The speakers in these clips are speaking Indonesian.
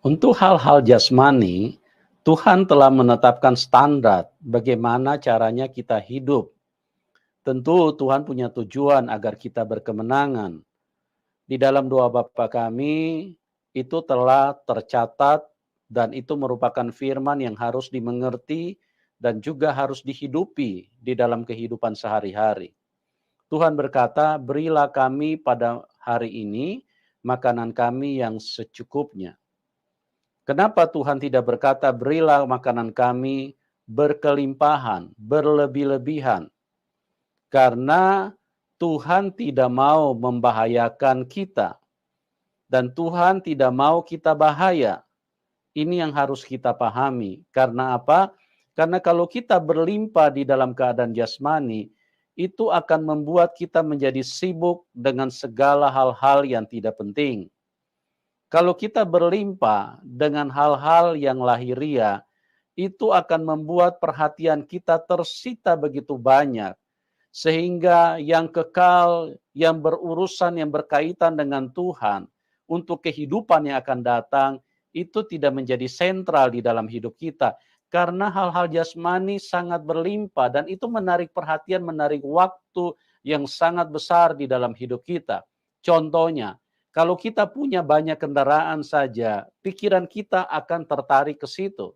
Untuk hal-hal jasmani, Tuhan telah menetapkan standar bagaimana caranya kita hidup. Tentu Tuhan punya tujuan agar kita berkemenangan. Di dalam doa Bapa kami, itu telah tercatat dan itu merupakan firman yang harus dimengerti dan juga harus dihidupi di dalam kehidupan sehari-hari. Tuhan berkata, berilah kami pada hari ini makanan kami yang secukupnya. Kenapa Tuhan tidak berkata, berilah makanan kami berkelimpahan, berlebih-lebihan? Karena Tuhan tidak mau membahayakan kita. Dan Tuhan tidak mau kita bahaya. Ini yang harus kita pahami. Karena apa? Karena kalau kita berlimpah di dalam keadaan jasmani, itu akan membuat kita menjadi sibuk dengan segala hal-hal yang tidak penting. Kalau kita berlimpah dengan hal-hal yang lahiriah, itu akan membuat perhatian kita tersita begitu banyak. Sehingga yang kekal, yang berurusan, yang berkaitan dengan Tuhan, untuk kehidupan yang akan datang, itu tidak menjadi sentral di dalam hidup kita. Karena hal-hal jasmani sangat berlimpah dan itu menarik perhatian, menarik waktu yang sangat besar di dalam hidup kita. Contohnya, kalau kita punya banyak kendaraan saja, pikiran kita akan tertarik ke situ.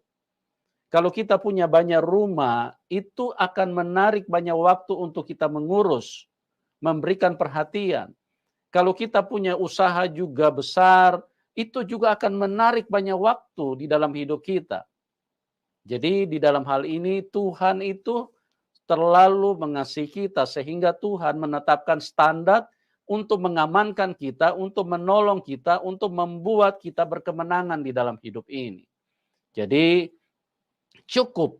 Kalau kita punya banyak rumah, itu akan menarik banyak waktu untuk kita mengurus, memberikan perhatian. Kalau kita punya usaha juga besar, itu juga akan menarik banyak waktu di dalam hidup kita. Jadi di dalam hal ini Tuhan itu terlalu mengasihi kita sehingga Tuhan menetapkan standar untuk mengamankan kita, untuk menolong kita, untuk membuat kita berkemenangan di dalam hidup ini. Jadi cukup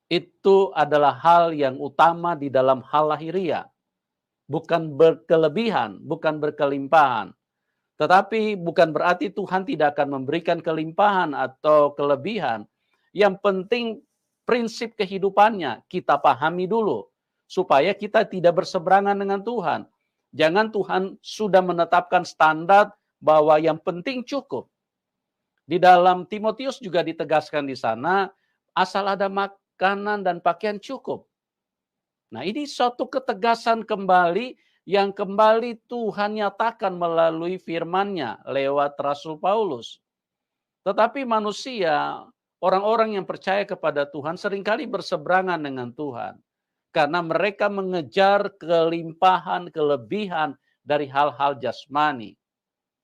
itu adalah hal yang utama di dalam hal lahiriah. Bukan berkelebihan, bukan berkelimpahan. Tetapi bukan berarti Tuhan tidak akan memberikan kelimpahan atau kelebihan. Yang penting prinsip kehidupannya kita pahami dulu. Supaya kita tidak berseberangan dengan Tuhan. Jangan Tuhan sudah menetapkan standar bahwa yang penting cukup. Di dalam Timotius juga ditegaskan di sana, asal ada makanan dan pakaian cukup. Nah, ini suatu ketegasan kembali yang kembali Tuhan nyatakan melalui firman-Nya lewat Rasul Paulus. Tetapi manusia, orang-orang yang percaya kepada Tuhan seringkali berseberangan dengan Tuhan. Karena mereka mengejar kelimpahan, kelebihan dari hal-hal jasmani.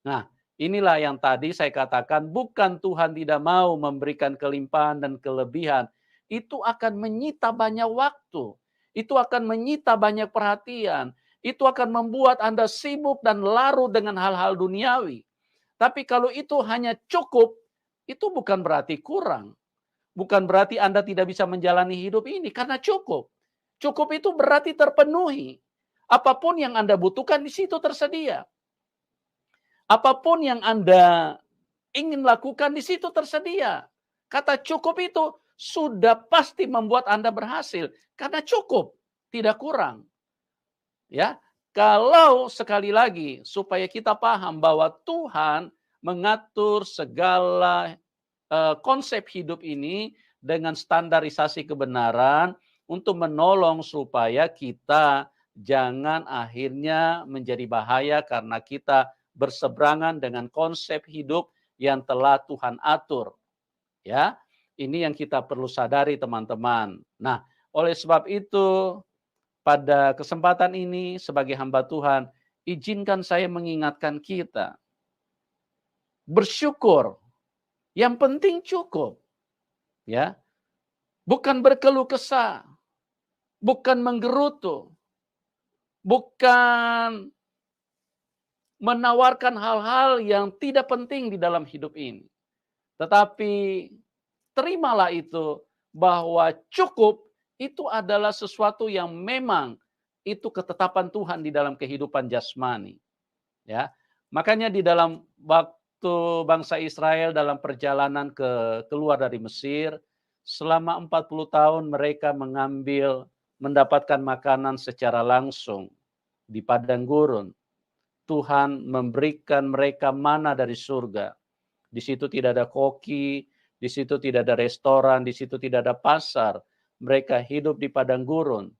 Nah, inilah yang tadi saya katakan, bukan Tuhan tidak mau memberikan kelimpahan dan kelebihan. Itu akan menyita banyak waktu. Itu akan menyita banyak perhatian. Itu akan membuat Anda sibuk dan larut dengan hal-hal duniawi. Tapi kalau itu hanya cukup, itu bukan berarti kurang. Bukan berarti Anda tidak bisa menjalani hidup ini, karena cukup. Cukup itu berarti terpenuhi. Apapun yang Anda butuhkan di situ tersedia. Apapun yang Anda ingin lakukan di situ tersedia. Kata cukup itu sudah pasti membuat Anda berhasil. Karena cukup, tidak kurang. Ya, kalau sekali lagi supaya kita paham bahwa Tuhan mengatur segala konsep hidup ini dengan standarisasi kebenaran untuk menolong supaya kita jangan akhirnya menjadi bahaya karena kita berseberangan dengan konsep hidup yang telah Tuhan atur. Ya, ini yang kita perlu sadari teman-teman. Nah, oleh sebab itu pada kesempatan ini sebagai hamba Tuhan, izinkan saya mengingatkan kita. Bersyukur. Yang penting cukup. Ya. Bukan berkeluh kesah. Bukan menggerutu. Bukan menawarkan hal-hal yang tidak penting di dalam hidup ini. Tetapi terimalah itu bahwa cukup itu adalah sesuatu yang memang itu ketetapan Tuhan di dalam kehidupan jasmani. Ya. Makanya di dalam waktu bangsa Israel dalam perjalanan keluar dari Mesir, selama 40 tahun mereka mendapatkan makanan secara langsung di padang gurun. Tuhan memberikan mereka mana dari surga. Di situ tidak ada koki, di situ tidak ada restoran, di situ tidak ada pasar. Mereka hidup di padang gurun.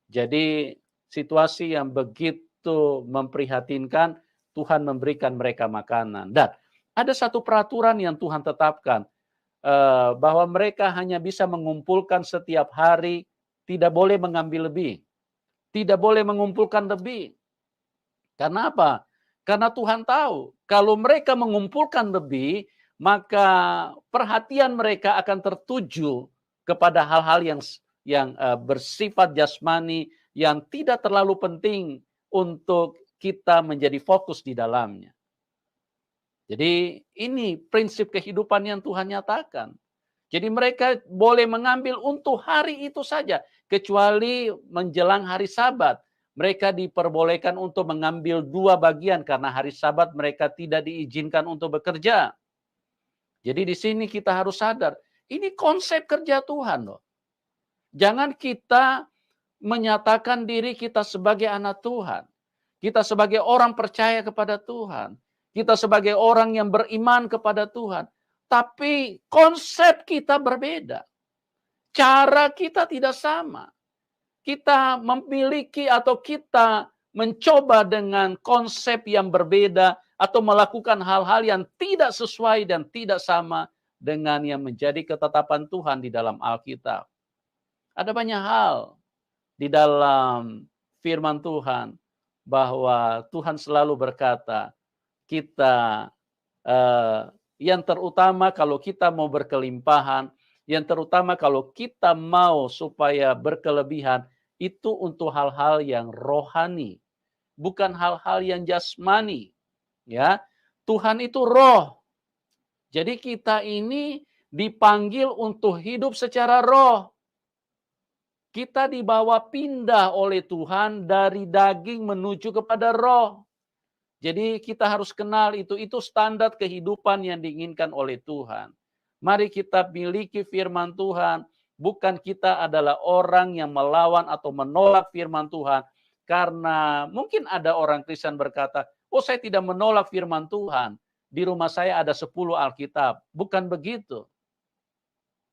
Jadi situasi yang begitu memprihatinkan, Tuhan memberikan mereka makanan. Dan ada satu peraturan yang Tuhan tetapkan, bahwa mereka hanya bisa mengumpulkan setiap hari, tidak boleh mengambil lebih. Tidak boleh mengumpulkan lebih. Karena apa? Karena Tuhan tahu, kalau mereka mengumpulkan lebih, maka perhatian mereka akan tertuju kepada hal-hal yang bersifat jasmani, yang tidak terlalu penting untuk kita menjadi fokus di dalamnya. Jadi ini prinsip kehidupan yang Tuhan nyatakan. Jadi mereka boleh mengambil untuk hari itu saja, kecuali menjelang hari Sabat. Mereka diperbolehkan untuk mengambil 2 bagian karena hari Sabat mereka tidak diizinkan untuk bekerja. Jadi di sini kita harus sadar, ini konsep kerja Tuhan loh. Jangan kita menyatakan diri kita sebagai anak Tuhan. Kita sebagai orang percaya kepada Tuhan. Kita sebagai orang yang beriman kepada Tuhan. Tapi konsep kita berbeda. Cara kita tidak sama. Kita memiliki atau kita mencoba dengan konsep yang berbeda atau melakukan hal-hal yang tidak sesuai dan tidak sama dengan yang menjadi ketetapan Tuhan di dalam Alkitab. Ada banyak hal di dalam firman Tuhan bahwa Tuhan selalu berkata, kita yang terutama kalau kita mau berkelimpahan, yang terutama kalau kita mau supaya berkelebihan, itu untuk hal-hal yang rohani, bukan hal-hal yang jasmani. Ya, Tuhan itu roh. Jadi kita ini dipanggil untuk hidup secara roh. Kita dibawa pindah oleh Tuhan dari daging menuju kepada roh. Jadi kita harus kenal itu standar kehidupan yang diinginkan oleh Tuhan. Mari kita miliki firman Tuhan. Bukan kita adalah orang yang melawan atau menolak firman Tuhan. Karena mungkin ada orang Kristen berkata, oh saya tidak menolak firman Tuhan. Di rumah saya ada 10 Alkitab. Bukan begitu.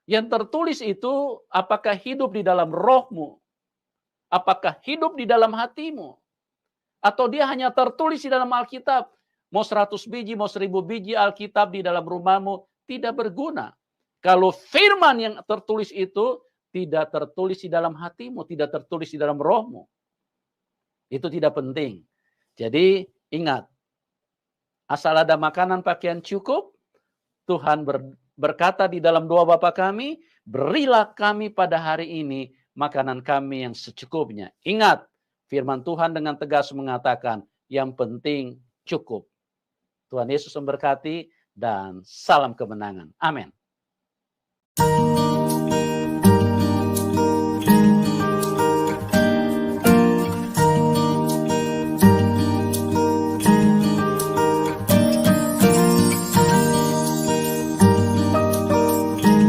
Yang tertulis itu apakah hidup di dalam rohmu? Apakah hidup di dalam hatimu? Atau dia hanya tertulis di dalam Alkitab? Mau 100 biji, mau 1000 biji Alkitab di dalam rumahmu, tidak berguna. Kalau firman yang tertulis itu tidak tertulis di dalam hatimu, tidak tertulis di dalam rohmu. Itu tidak penting. Jadi ingat, asal ada makanan pakaian cukup, Tuhan berkata di dalam doa Bapa kami, berilah kami pada hari ini makanan kami yang secukupnya. Ingat, firman Tuhan dengan tegas mengatakan, yang penting cukup. Tuhan Yesus memberkati dan salam kemenangan. Amin.